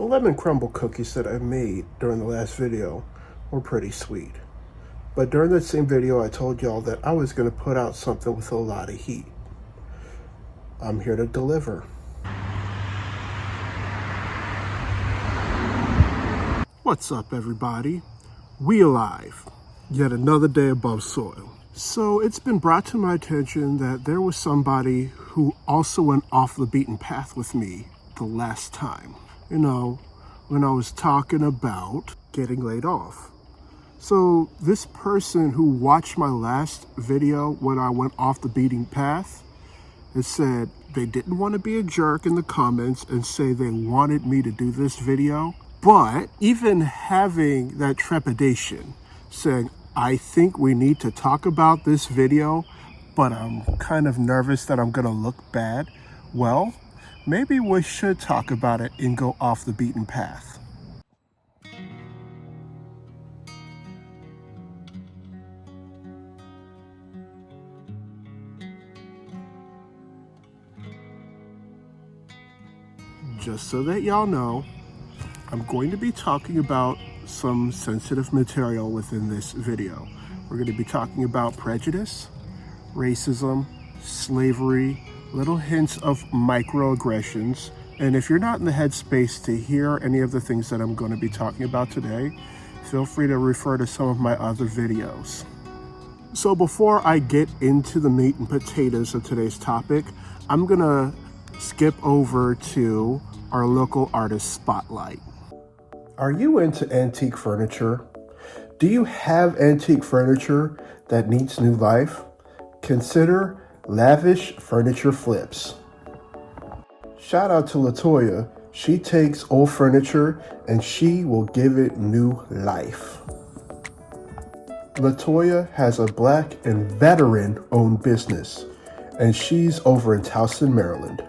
lemon crumble cookies that I made during the last video were pretty sweet. But during that same video, I told y'all that I was going to put out something with a lot of heat. I'm here to deliver. What's up, everybody? We alive. Yet another day above soil. So it's been brought to my attention that there was somebody who also went off the beaten path with me the last time. You know, when I was talking about getting laid off. So this person who watched my last video when I went off the beaten path has said they didn't want to be a jerk in the comments and say they wanted me to do this video. But even having that trepidation, saying, I think we need to talk about this video, but I'm kind of nervous that I'm gonna look bad. Well, maybe we should talk about it and go off the beaten path. Just so that y'all know, I'm going to be talking about some sensitive material within this video. We're going to be talking about prejudice, racism, slavery, little hints of microaggressions. And if you're not in the headspace to hear any of the things that I'm going to be talking about today, feel free to refer to some of my other videos. So before I get into the meat and potatoes of today's topic, I'm going to skip over to our local artist spotlight. Are you into antique furniture? Do you have antique furniture that needs new life? Consider Lavish Furniture Flips. Shout out to LaToya. She takes old furniture and she will give it new life. LaToya has a Black and veteran-owned business, and she's over in Towson, Maryland.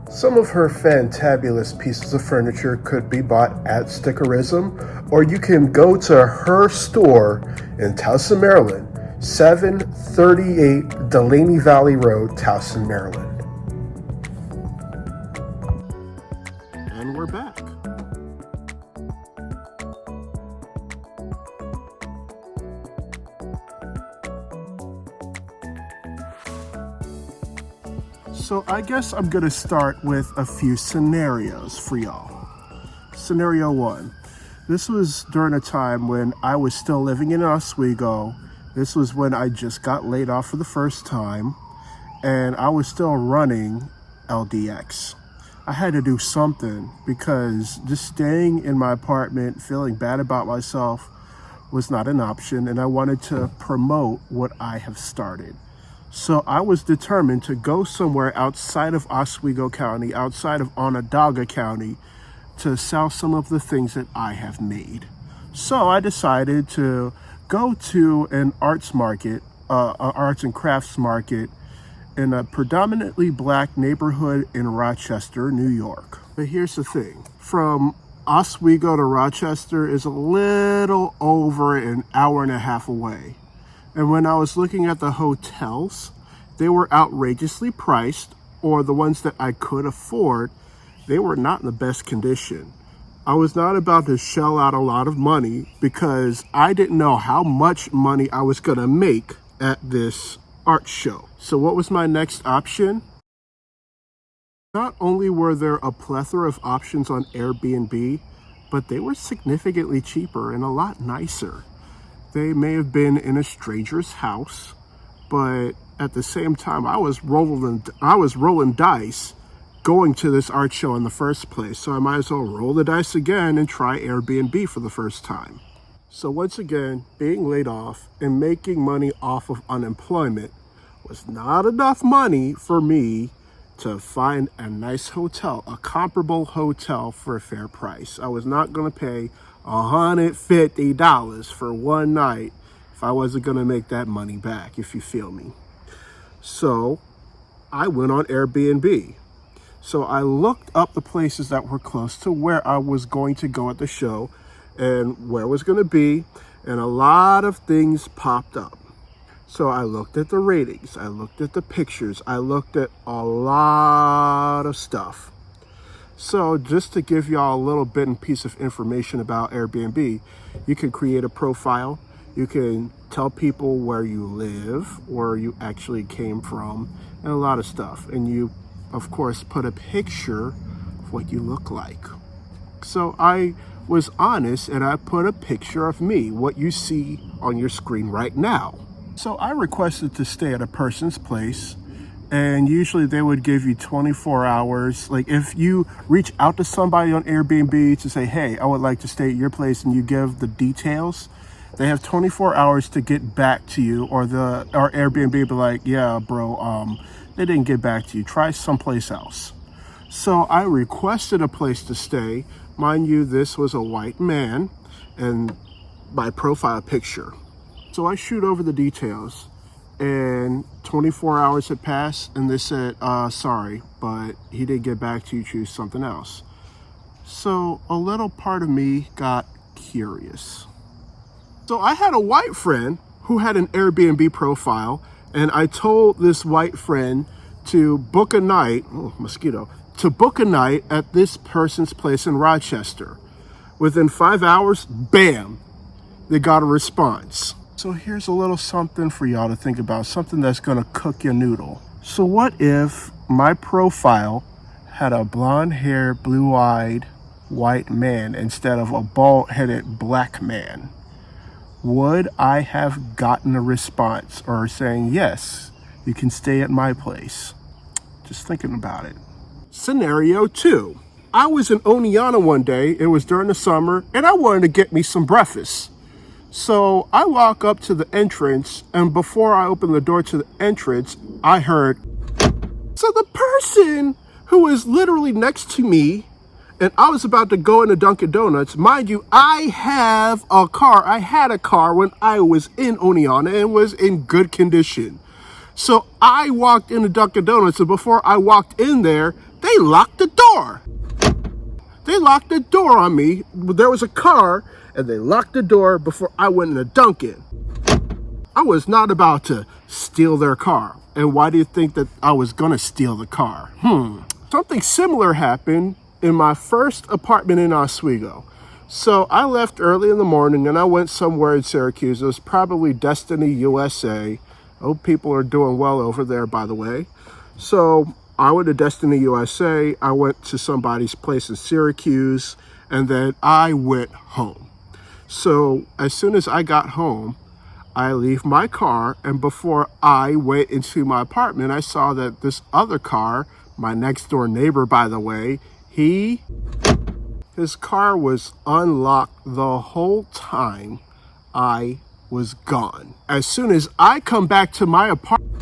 Some of her fantabulous pieces of furniture could be bought at Stickerism, or you can go to her store in Towson, Maryland, 738 Delaney Valley Road, Towson, Maryland. And we're back. So I guess I'm gonna start with a few scenarios for y'all. Scenario one, this was during a time when I was still living in Oswego. This was when I just got laid off for the first time, and I was still running LDX. I had to do something because just staying in my apartment, feeling bad about myself was not an option, and I wanted to promote what I have started. So I was determined to go somewhere outside of Oswego County, outside of Onondaga County, to sell some of the things that I have made. So I decided to go to an arts market, arts and crafts market in a predominantly Black neighborhood in Rochester, New York. But here's the thing, from Oswego to Rochester is a little over an hour and a half away. And when I was looking at the hotels, they were outrageously priced, or the ones that I could afford, they were not in the best condition. I was not about to shell out a lot of money because I didn't know how much money I was gonna make at this art show. So what was my next option? Not only were there a plethora of options on Airbnb, but they were significantly cheaper and a lot nicer. They may have been in a stranger's house, but at the same time, I was rolling dice going to this art show in the first place. So I might as well roll the dice again and try Airbnb for the first time. So once again, being laid off and making money off of unemployment was not enough money for me to find a nice hotel, a comparable hotel for a fair price. I was not going to pay $150 for one night if I wasn't going to make that money back, if you feel me. So I went on Airbnb. So I looked up the places that were close to where I was going to go at the show and where it was going to be, and a lot of things popped up. So I looked at the ratings, I looked at the pictures, I looked at a lot of stuff. So just to give y'all a little bit and piece of information about Airbnb, you can create a profile. You can tell people where you live, where you actually came from, and a lot of stuff. And you, of course, put a picture of what you look like. So I was honest and I put a picture of me, what you see on your screen right now. So I requested to stay at a person's place, and usually they would give you 24 hours. Like if you reach out to somebody on Airbnb to say, hey, I would like to stay at your place, and you give the details, they have 24 hours to get back to you, or Airbnb be like, yeah, bro, they didn't get back to you. Try someplace else. So I requested a place to stay. Mind you, this was a white man and my profile picture. So I shoot over the details, and 24 hours had passed, and they said, sorry, but he didn't get back to you, choose something else. So a little part of me got curious. So I had a white friend who had an Airbnb profile, and I told this white friend to book a night, to book a night at this person's place in Rochester. Within 5 hours, bam, they got a response. So here's a little something for y'all to think about, something that's gonna cook your noodle. So what if my profile had a blonde-haired, blue-eyed white man instead of a bald-headed black man? Would I have gotten a response or saying, yes, you can stay at my place? Just thinking about it. Scenario 2. I was in Oneonta one day, it was during the summer, and I wanted to get me some breakfast. So I walk up to the entrance, and before I open the door to the entrance, I heard, so the person who was literally next to me, and I was about to go into Dunkin' Donuts. Mind you, I had a car when I was in Oneonta and was in good condition. So I walked into Dunkin' Donuts, and before I walked in there, they locked the door. They locked the door on me. There was a car, and they locked the door before I went into Dunkin'. I was not about to steal their car. And why do you think that I was gonna steal the car? Something similar happened in my first apartment in Oswego. So I left early in the morning and I went somewhere in Syracuse. It was probably Destiny, USA. Hope people are doing well over there, by the way. So I went to Destiny, USA. I went to somebody's place in Syracuse, and then I went home. So as soon as I got home, I leave my car, and before I went into my apartment, I saw that this other car, my next door neighbor, by the way, his car was unlocked the whole time I was gone. As soon as I come back to my apartment,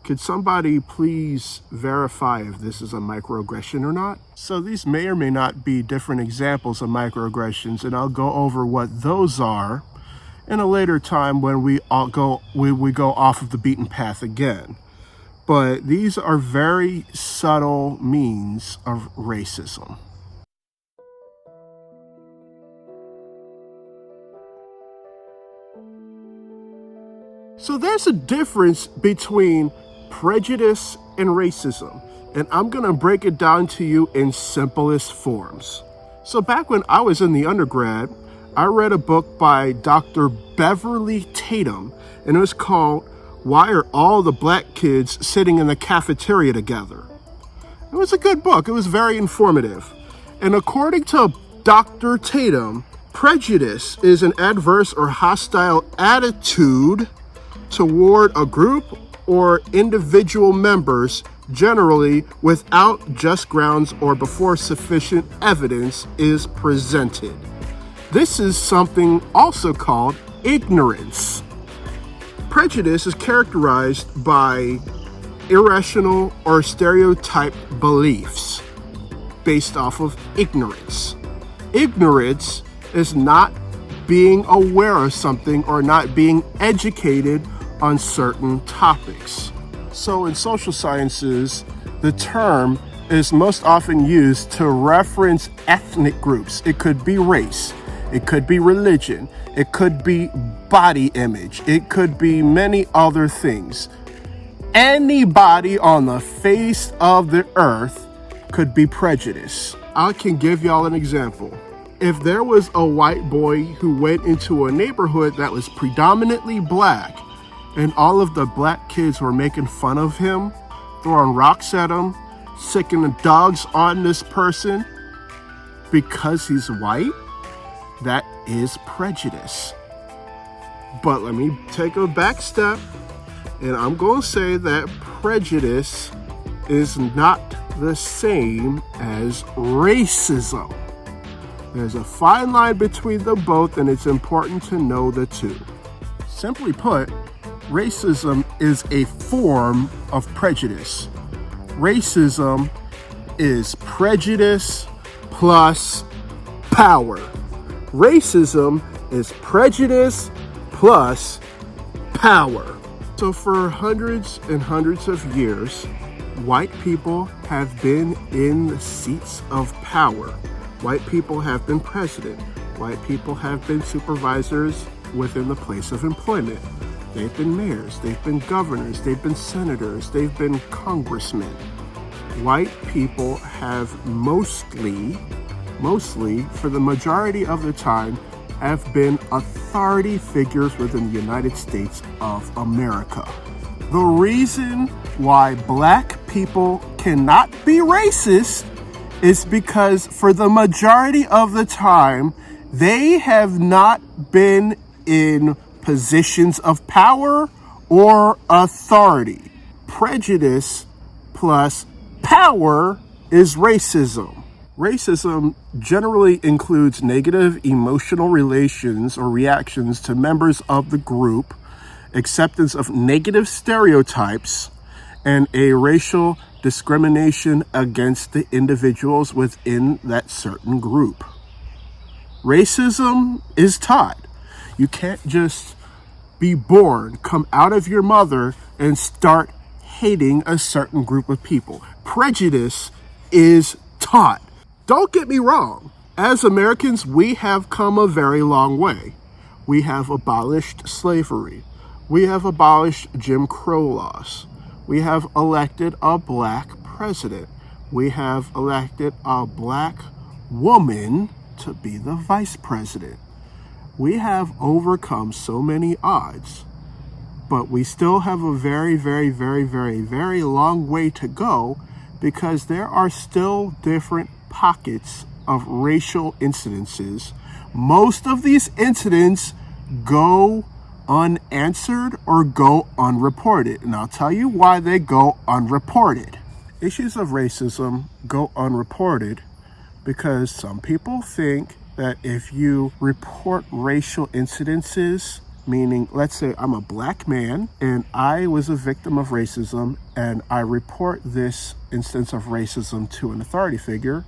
could somebody please verify if this is a microaggression or not? So these may or may not be different examples of microaggressions, and I'll go over what those are in a later time when we go off of the beaten path again. But these are very subtle means of racism. So there's a difference between prejudice and racism, and I'm gonna break it down to you in simplest forms. So back when I was in the undergrad, I read a book by Dr. Beverly Tatum, and it was called Why Are All the Black Kids Sitting in the Cafeteria Together? It was a good book. It was very informative. And according to Dr. Tatum, prejudice is an adverse or hostile attitude toward a group or individual members, generally without just grounds or before sufficient evidence is presented. This is something also called ignorance. Prejudice is characterized by irrational or stereotyped beliefs based off of ignorance. Ignorance is not being aware of something or not being educated on certain topics. So in social sciences, the term is most often used to reference ethnic groups. It could be race, it could be religion, it could be body image, it could be many other things. Anybody on the face of the earth could be prejudice. I can give y'all an example. If there was a white boy who went into a neighborhood that was predominantly black, and all of the black kids were making fun of him, throwing rocks at him, sicking the dogs on this person because he's white, that is prejudice. But let me take a back step, and I'm going to say that prejudice is not the same as racism. There's a fine line between them both, and it's important to know the two. Simply put, racism is a form of prejudice. Racism is prejudice plus power. Racism is prejudice plus power. So for hundreds and hundreds of years, white people have been in the seats of power. White people have been president. White people have been supervisors within the place of employment. They've been mayors, they've been governors, they've been senators, they've been congressmen. White people have mostly, for the majority of the time, have been authority figures within the United States of America. The reason why black people cannot be racist is because for the majority of the time, they have not been in positions of power or authority. Prejudice plus power is racism. Racism generally includes negative emotional relations or reactions to members of the group, acceptance of negative stereotypes, and a racial discrimination against the individuals within that certain group. Racism is taught. You can't just be born, come out of your mother, and start hating a certain group of people. Prejudice is taught. Don't get me wrong. As Americans, we have come a very long way. We have abolished slavery. We have abolished Jim Crow laws. We have elected a black president. We have elected a black woman to be the vice president. We have overcome so many odds, but we still have a very, very, very, very, very long way to go because there are still different pockets of racial incidences. Most of these incidents go unanswered or go unreported. And I'll tell you why they go unreported. Issues of racism go unreported because some people think that if you report racial incidences, meaning, let's say I'm a black man and I was a victim of racism and I report this instance of racism to an authority figure,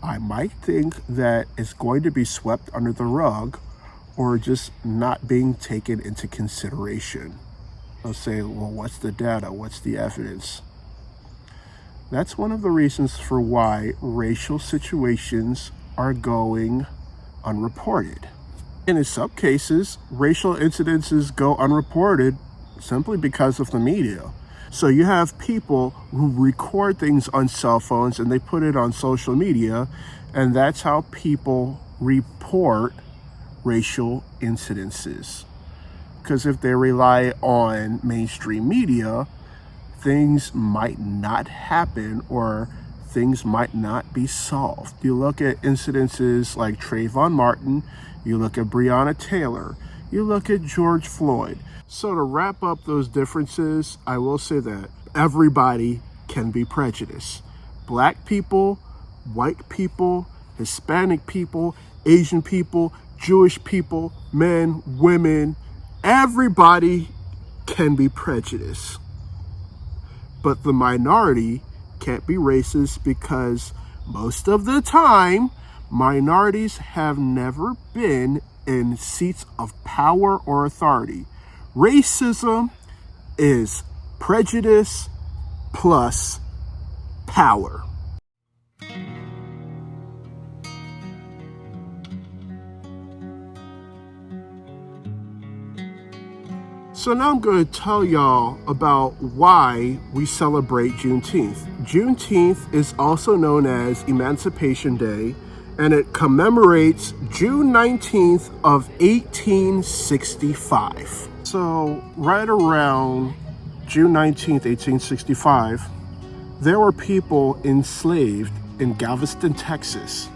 I might think that it's going to be swept under the rug or just not being taken into consideration. I'll say, well, what's the data? What's the evidence? That's one of the reasons for why racial situations are going unreported. And in some cases, racial incidences go unreported simply because of the media. So you have people who record things on cell phones and they put it on social media, and that's how people report racial incidences. Because if they rely on mainstream media, things might not happen or things might not be solved. You look at incidences like Trayvon Martin, you look at Breonna Taylor, you look at George Floyd. So to wrap up those differences, I will say that everybody can be prejudiced. Black people, white people, Hispanic people, Asian people, Jewish people, men, women, everybody can be prejudiced. But the minority can't be racist because most of the time, minorities have never been in seats of power or authority. Racism is prejudice plus power. So now I'm going to tell y'all about why we celebrate Juneteenth. Juneteenth is also known as Emancipation Day, and it commemorates June 19th of 1865. So right around June 19th, 1865, there were people enslaved in Galveston, Texas,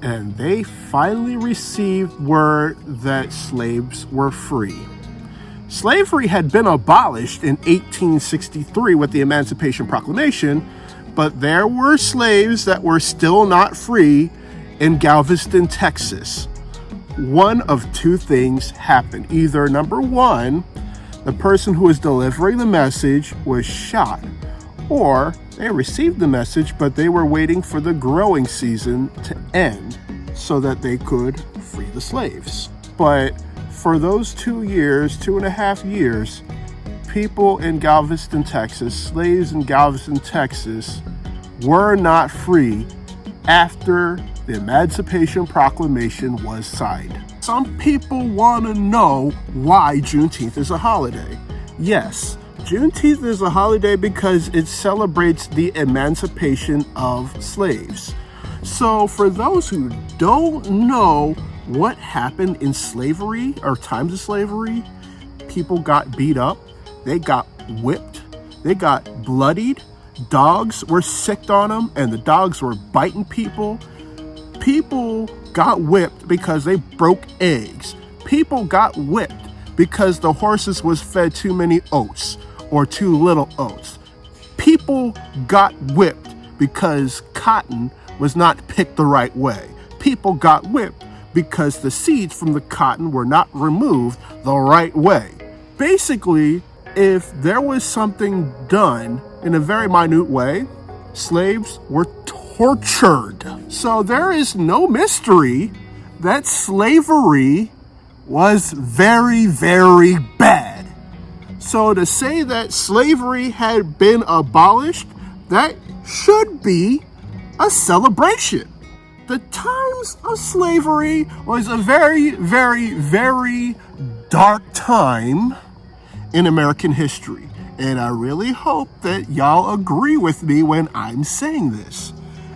and they finally received word that slaves were free. Slavery had been abolished in 1863 with the Emancipation Proclamation, but there were slaves that were still not free in Galveston, Texas. One of two things happened. Either number one, the person who was delivering the message was shot, or they received the message, but they were waiting for the growing season to end so that they could free the slaves. But for those 2.5 years, people in Galveston, Texas, slaves in Galveston, Texas, were not free after the Emancipation Proclamation was signed. Some people want to know why Juneteenth is a holiday. Yes, Juneteenth is a holiday because it celebrates the emancipation of slaves. So for those who don't know what happened in slavery or times of slavery, people got beat up, they got whipped, they got bloodied, dogs were sicked on them, and the dogs were biting people. People got whipped because they broke eggs. People got whipped because the horses was fed too many oats or too little oats. People got whipped because cotton was not picked the right way. People got whipped because the seeds from the cotton were not removed the right way. Basically, if there was something done in a very minute way, slaves were tortured. So there is no mystery that slavery was very, very bad. So to say that slavery had been abolished, that should be a celebration. The times of slavery was a very, very, very dark time in American history. And I really hope that y'all agree with me when I'm saying this.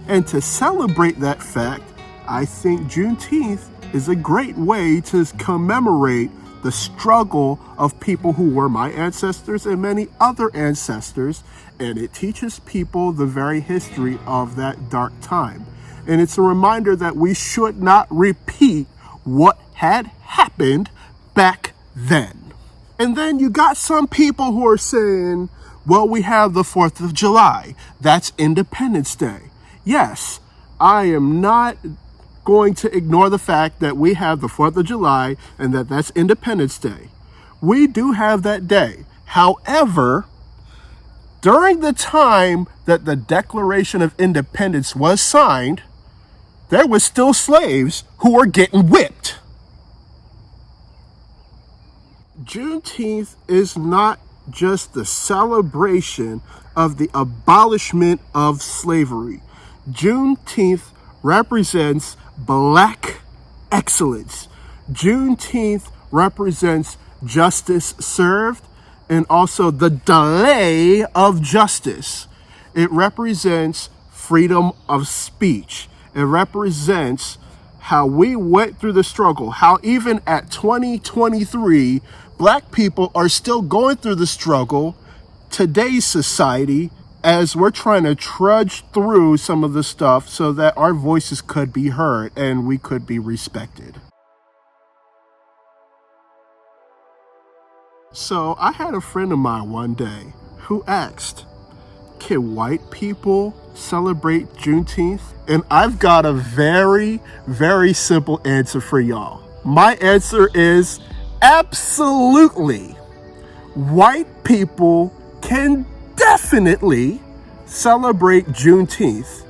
And to celebrate that fact, I think Juneteenth is a great way to commemorate the struggle of people who were my ancestors and many other ancestors. And it teaches people the very history of that dark time. And it's a reminder that we should not repeat what had happened back then. And then you got some people who are saying, well, we have the 4th of July. That's Independence Day. Yes, I am not going to ignore the fact that we have the 4th of July and that's Independence Day. We do have that day. However, during the time that the Declaration of Independence was signed, there was still slaves who were getting whipped. Juneteenth is not just the celebration of the abolishment of slavery. Juneteenth represents Black excellence. Juneteenth represents justice served and also the delay of justice. It represents freedom of speech. It represents how we went through the struggle, how even at 2023, Black people are still going through the struggle, today's society, as we're trying to trudge through some of the stuff so that our voices could be heard and we could be respected. So I had a friend of mine one day who asked, can white people celebrate Juneteenth? And I've got a very, very simple answer for y'all. My answer is absolutely. White people can definitely celebrate Juneteenth.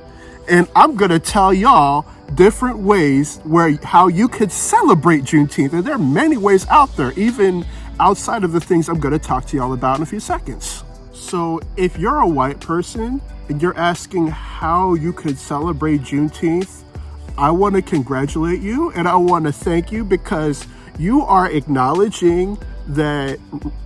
And I'm going to tell y'all different ways how you could celebrate Juneteenth. And there are many ways out there, even outside of the things I'm going to talk to y'all about in a few seconds. So if you're a white person and you're asking how you could celebrate Juneteenth, I want to congratulate you and I want to thank you because you are acknowledging that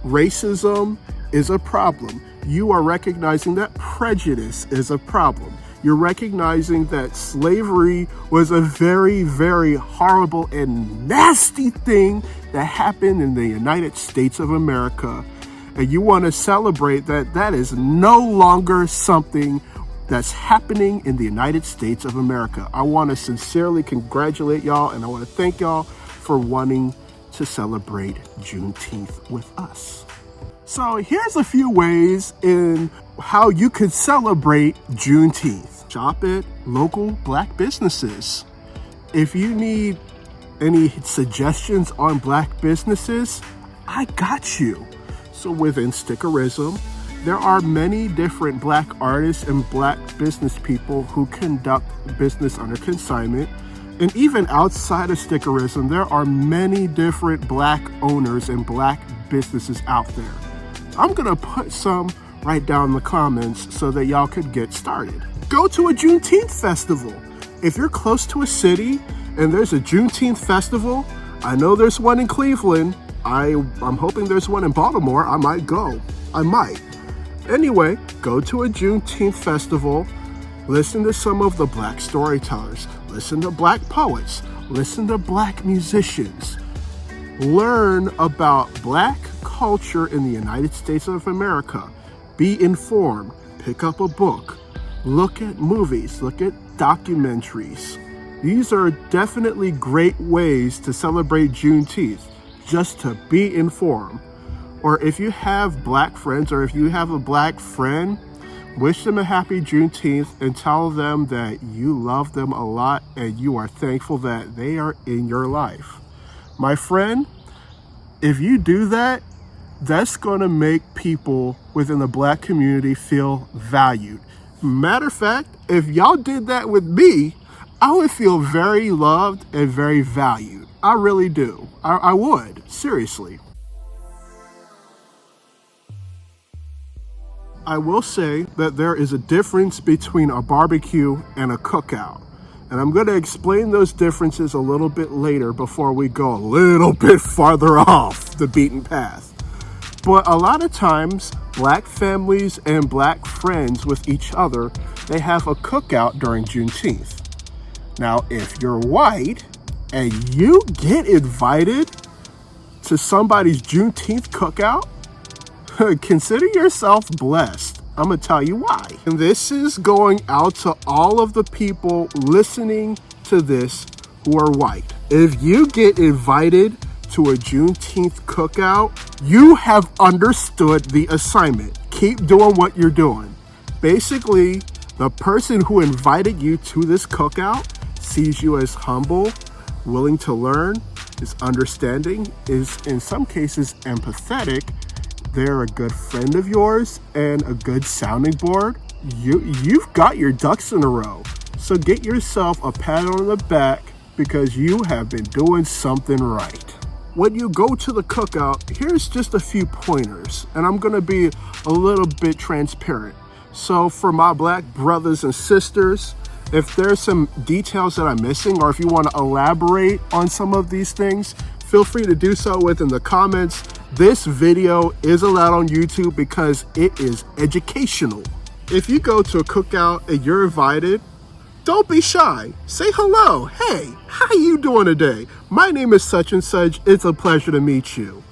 racism is a problem. You are recognizing that prejudice is a problem. You're recognizing that slavery was a very, very horrible and nasty thing that happened in the United States of America. And you want to celebrate that that is no longer something that's happening in the United States of America. I want to sincerely congratulate y'all, and I want to thank y'all for wanting to celebrate Juneteenth with us. So here's a few ways in how you could celebrate Juneteenth. Shop at local Black businesses. If you need any suggestions on Black businesses, I got you. So within Stickerism, there are many different Black artists and Black business people who conduct business under consignment. And even outside of Stickerism, there are many different Black owners and Black businesses out there. I'm gonna put some right down in the comments so that y'all could get started. Go to a Juneteenth festival. If you're close to a city and there's a Juneteenth festival, I know there's one in Cleveland. I'm hoping there's one in Baltimore. I might go. I might. Anyway, go to a Juneteenth festival. Listen to some of the Black storytellers. Listen to Black poets. Listen to Black musicians. Learn about Black culture in the United States of America. Be informed. Pick up a book. Look at movies. Look at documentaries. These are definitely great ways to celebrate Juneteenth, just to be informed. Or if you have Black friends, or if you have a Black friend, wish them a happy Juneteenth and tell them that you love them a lot and you are thankful that they are in your life. My friend, if you do that, that's going to make people within the Black community feel valued. Matter of fact, if y'all did that with me, I would feel very loved and very valued. I really do. I would, seriously. I will say that there is a difference between a barbecue and a cookout. And I'm going to explain those differences a little bit later before we go a little bit farther off the beaten path. But a lot of times, Black families and Black friends with each other, they have a cookout during Juneteenth. Now, if you're white and you get invited to somebody's Juneteenth cookout, consider yourself blessed. I'm going to tell you why. And this is going out to all of the people listening to this who are white. If you get invited to a Juneteenth cookout, you have understood the assignment. Keep doing what you're doing. Basically, the person who invited you to this cookout sees you as humble, willing to learn, is understanding, is in some cases empathetic. They're a good friend of yours and a good sounding board. You've got your ducks in a row. So get yourself a pat on the back because you have been doing something right. When you go to the cookout, here's just a few pointers, and I'm going to be a little bit transparent. So for my Black brothers and sisters, if there's some details that I'm missing, or if you want to elaborate on some of these things, feel free to do so within the comments. This video is allowed on YouTube because it is educational. If you go to a cookout and you're invited, don't be shy. Say hello. Hey, how you doing today? My name is such and such. It's a pleasure to meet you.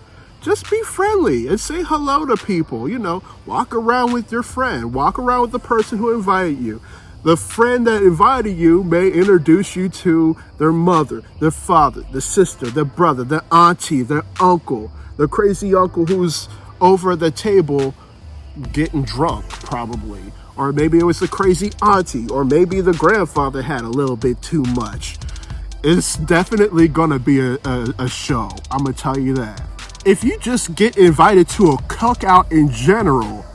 Just be friendly and say hello to people. You know, walk around with your friend. Walk around with the person who invited you. The friend that invited you may introduce you to their mother, their father, their sister, their brother, their auntie, their uncle, the crazy uncle who's over the table getting drunk, probably. Or maybe it was the crazy auntie, or maybe the grandfather had a little bit too much. It's definitely gonna be a show, I'm gonna tell you that. If you just get invited to a cookout in general,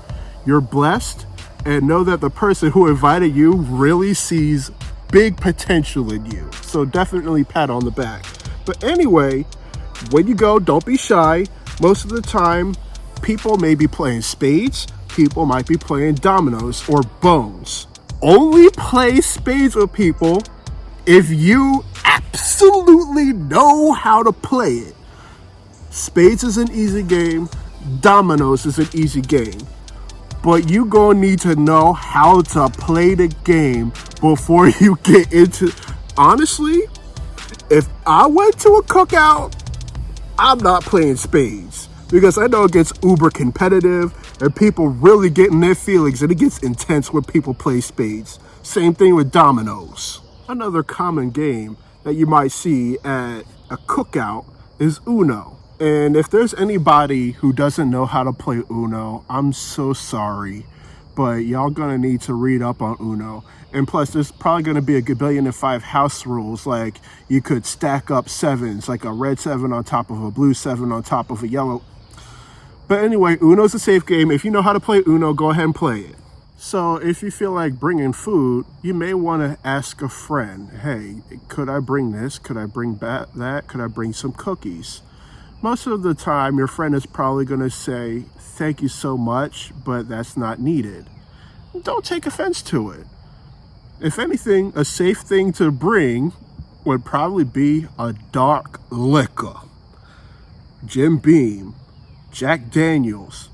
you're blessed, and know that the person who invited you really sees big potential in you. So definitely pat on the back. But anyway, when you go, don't be shy. Most of the time, people may be playing spades. People might be playing dominoes or bones. Only play spades with people if you absolutely know how to play it. Spades is an easy game. Dominoes is an easy game, but you gonna need to know how to play the game before you get into. Honestly, if I went to a cookout, I'm not playing spades because I know it gets uber competitive and people really get in their feelings and it gets intense when people play spades. Same thing with dominoes. Another common game that you might see at a cookout is Uno. And if there's anybody who doesn't know how to play Uno, I'm so sorry, but y'all gonna need to read up on Uno. And plus, there's probably gonna be a gabillion and five house rules, like you could stack up sevens, like a red seven on top of a blue seven on top of a yellow. But anyway, Uno's a safe game. If you know how to play Uno, go ahead and play it. So if you feel like bringing food, you may want to ask a friend, hey, could I bring this? Could I bring that? Could I bring some cookies? Most of the time, your friend is probably going to say, thank you so much, but that's not needed. Don't take offense to it. If anything, a safe thing to bring would probably be a dark liquor. Jim Beam, Jack Daniels,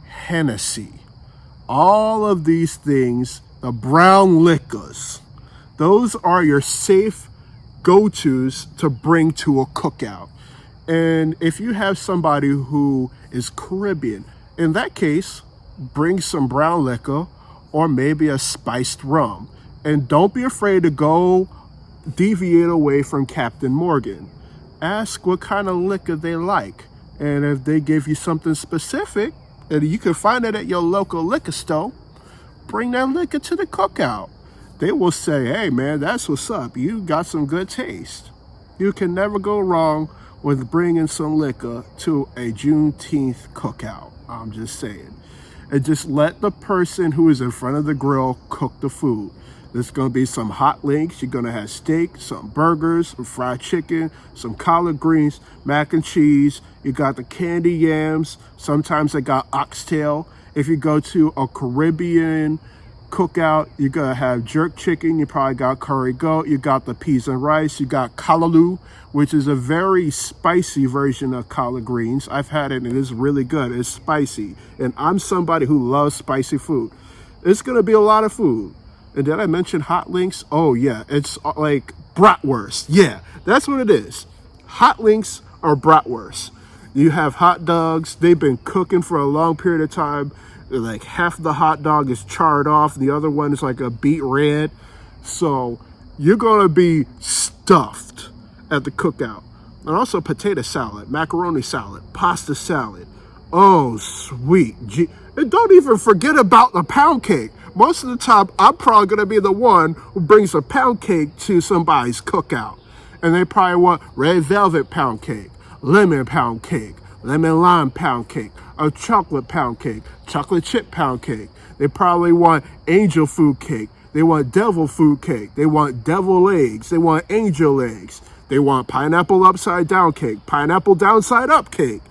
Hennessy. All of these things, the brown liquors, those are your safe go-tos to bring to a cookout. And if you have somebody who is Caribbean, in that case, bring some brown liquor or maybe a spiced rum. And don't be afraid to go deviate away from Captain Morgan. Ask what kind of liquor they like. And if they give you something specific, and you can find it at your local liquor store, bring that liquor to the cookout. They will say, hey man, that's what's up. You got some good taste. You can never go wrong with bringing some liquor to a Juneteenth cookout. I'm just saying. And just let the person who is in front of the grill cook the food. There's going to be some hot links. You're going to have steak, some burgers, some fried chicken, some collard greens, mac and cheese. You got the candy yams. Sometimes they got oxtail. If you go to a Caribbean cookout, you're going to have jerk chicken. You probably got curry goat. You got the peas and rice. You got callaloo, which is a very spicy version of collard greens. I've had it and it's really good. It's spicy. And I'm somebody who loves spicy food. It's going to be a lot of food. And did I mention hot links? Oh yeah, it's like bratwurst. Yeah, that's what it is. Hot links are bratwurst. You have hot dogs. They've been cooking for a long period of time. Like half the hot dog is charred off. The other one is like a beet red. So you're going to be stuffed at the cookout. And also potato salad, macaroni salad, pasta salad. Oh, sweet. And don't even forget about the pound cake. Most of the time, I'm probably going to be the one who brings a pound cake to somebody's cookout. And they probably want red velvet pound cake, lemon pound cake, lemon lime pound cake, a chocolate pound cake, chocolate chip pound cake. They probably want angel food cake. They want devil food cake. They want devil eggs. They want angel eggs. They want pineapple upside down cake, pineapple downside up cake.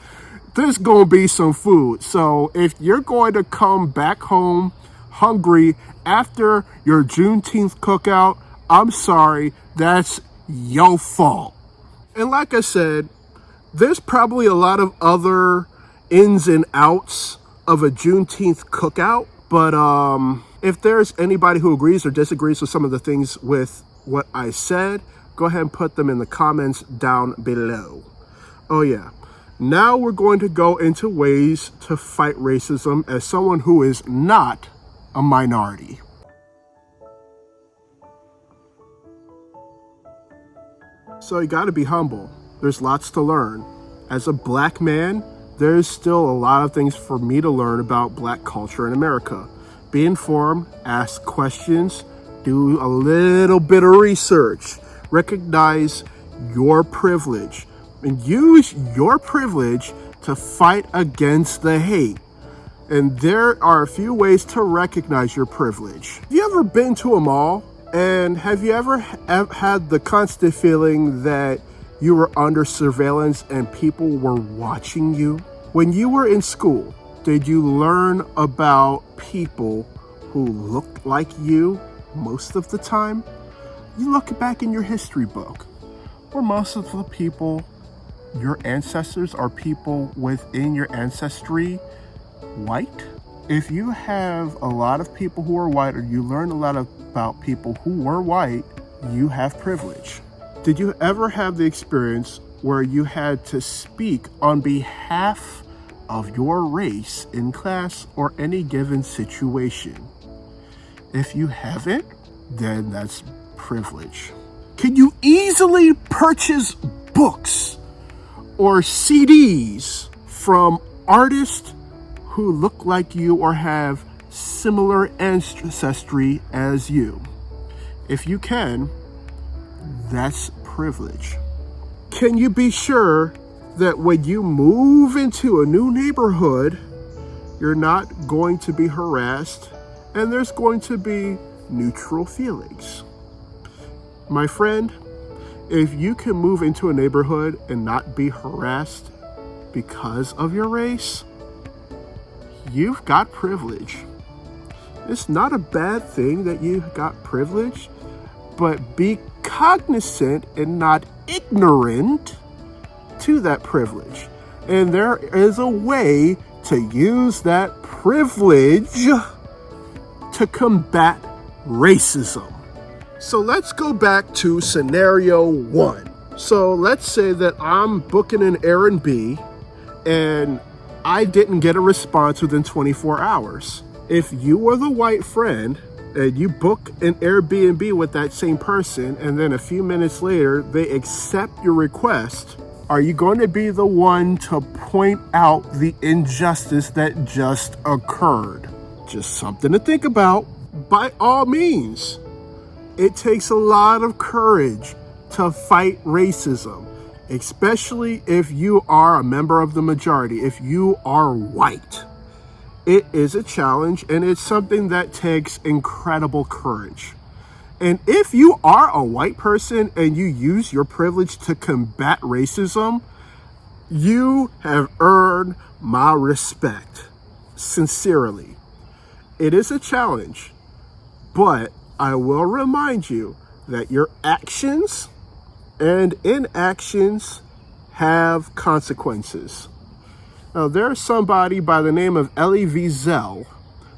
There's going to be some food. So if you're going to come back home hungry after your Juneteenth cookout, I'm sorry, that's your fault. And like I said, there's probably a lot of other ins and outs of a Juneteenth cookout, but if there's anybody who agrees or disagrees with some of the things with what I said, go ahead and put them in the comments down below. Oh yeah. Now we're going to go into ways to fight racism as someone who is not a minority. So you got to be humble. There's lots to learn. As a black man, there's still a lot of things for me to learn about black culture in America. Be informed, ask questions, do a little bit of research, recognize your privilege, and use your privilege to fight against the hate. And there are a few ways to recognize your privilege. Have you ever been to a mall? And have you ever had the constant feeling that you were under surveillance and people were watching you? When you were in school, did you learn about people who looked like you most of the time? You look back in your history book, were most of the people your ancestors or people within your ancestry white? If you have a lot of people who are white, or you learn a lot about people who were white, you have privilege. Did you ever have the experience where you had to speak on behalf of your race in class or any given situation? If you haven't, then that's privilege. Can you easily purchase books or CDs from artists who look like you or have similar ancestry as you? If you can, that's privilege. Can you be sure that when you move into a new neighborhood, you're not going to be harassed and there's going to be neutral feelings? My friend, if you can move into a neighborhood and not be harassed because of your race, you've got privilege. It's not a bad thing that you've got privilege, but be cognizant and not ignorant to that privilege. And there is a way to use that privilege to combat racism. So let's go back to scenario 1. So let's say that I'm booking an Airbnb and I didn't get a response within 24 hours. If you were the white friend and you book an Airbnb with that same person and then a few minutes later they accept your request, are you going to be the one to point out the injustice that just occurred? Just something to think about. By all means, it takes a lot of courage to fight racism, especially if you are a member of the majority, if you are white. It is a challenge and it's something that takes incredible courage. And if you are a white person and you use your privilege to combat racism, you have earned my respect. Sincerely. It is a challenge, but I will remind you that your actions and inactions have consequences. Now, there's somebody by the name of Elie Wiesel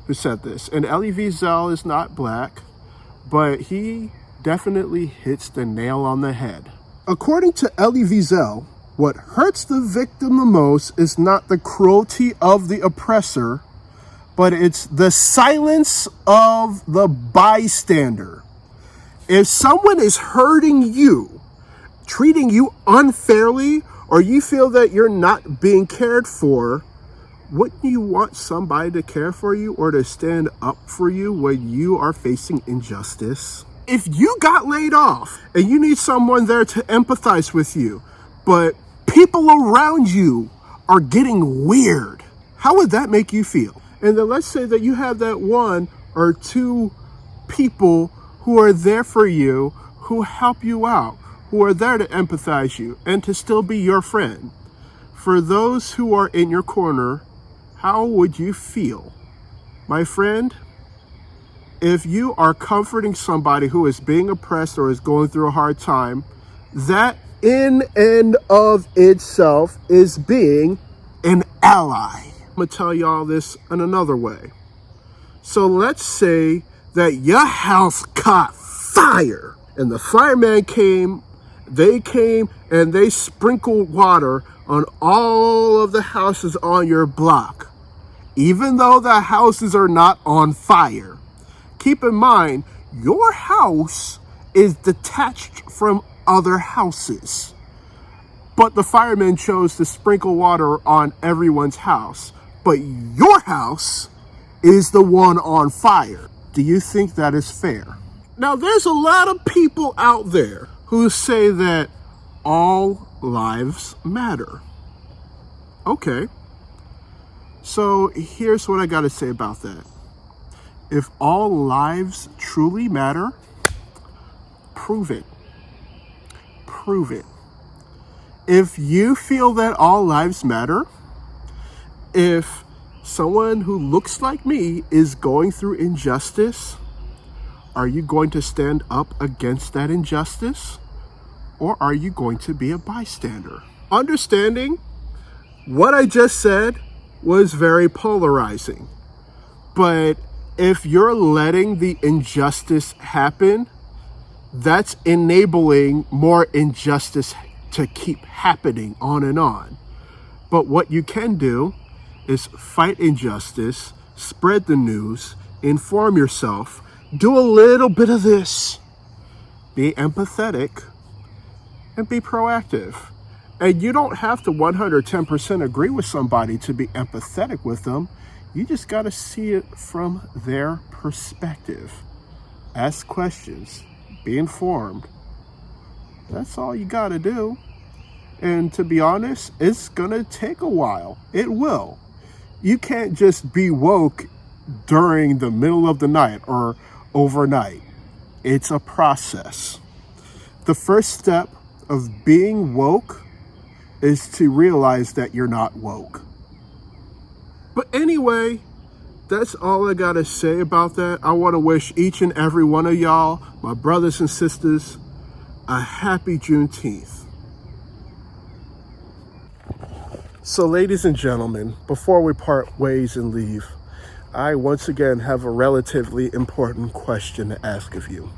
who said this, and Elie Wiesel is not black, but he definitely hits the nail on the head. According to Elie Wiesel, what hurts the victim the most is not the cruelty of the oppressor, but it's the silence of the bystander. If someone is hurting you, treating you unfairly, or you feel that you're not being cared for, wouldn't you want somebody to care for you or to stand up for you when you are facing injustice? If you got laid off and you need someone there to empathize with you, but people around you are getting weird, how would that make you feel? And then let's say that you have that one or two people who are there for you, who help you out, who are there to empathize you and to still be your friend. For those who are in your corner, how would you feel? My friend, if you are comforting somebody who is being oppressed or is going through a hard time, that in and of itself is being an ally. I'm gonna tell y'all this in another way. So let's say that your house caught fire and the fireman came and they sprinkled water on all of the houses on your block. Even though the houses are not on fire, keep in mind, your house is detached from other houses. But the firemen chose to sprinkle water on everyone's house. But your house is the one on fire. Do you think that is fair? Now, there's a lot of people out there who say that all lives matter. Okay. So here's what I got to say about that. If all lives truly matter, prove it. Prove it. If you feel that all lives matter, if someone who looks like me is going through injustice, are you going to stand up against that injustice? Or are you going to be a bystander? Understanding what I just said was very polarizing. But if you're letting the injustice happen, that's enabling more injustice to keep happening on and on. But what you can do is fight injustice, spread the news, inform yourself, do a little bit of this, be empathetic, and be proactive. And you don't have to 110% agree with somebody to be empathetic with them. You just got to see it from their perspective. Ask questions, be informed. That's all you got to do. And to be honest, it's going to take a while. It will. You can't just be woke during the middle of the night or overnight. It's a process. The first step of being woke is to realize that you're not woke. But anyway, that's all I got to say about that. I want to wish each and every one of y'all, my brothers and sisters, a happy Juneteenth. So ladies and gentlemen, before we part ways and leave, I once again have a relatively important question to ask of you.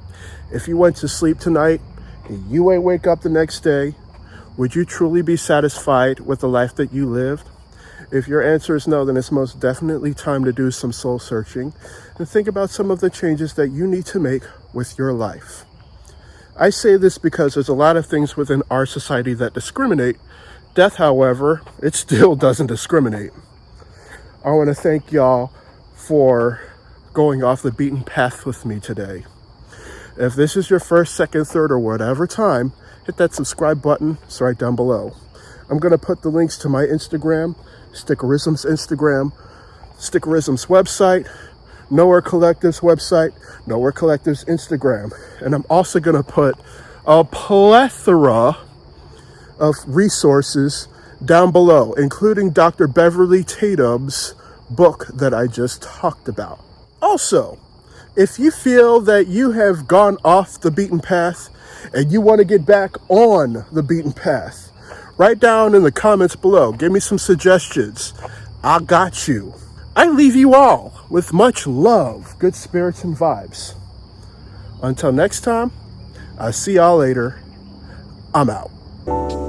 If you went to sleep tonight and you ain't wake up the next day, would you truly be satisfied with the life that you lived? If your answer is no, then it's most definitely time to do some soul searching and think about some of the changes that you need to make with your life. I say this because there's a lot of things within our society that discriminate. Death, however, it still doesn't discriminate. I want to thank y'all for going off the beaten path with me today. If this is your first, second, third, or whatever time, hit that subscribe button. It's right down below. I'm going to put the links to my Instagram, Stickerism's Instagram, Stickerism's website, Nowhere Collective's website, Nowhere Collective's Instagram. And I'm also going to put a plethora of resources down below, including Dr. Beverly Tatum's book that I just talked about. Also, if you feel that you have gone off the beaten path and you want to get back on the beaten path, write down in the comments below. Give me some suggestions. I got you. I leave you all with much love, good spirits, and vibes. Until next time, I'll see y'all later. I'm out.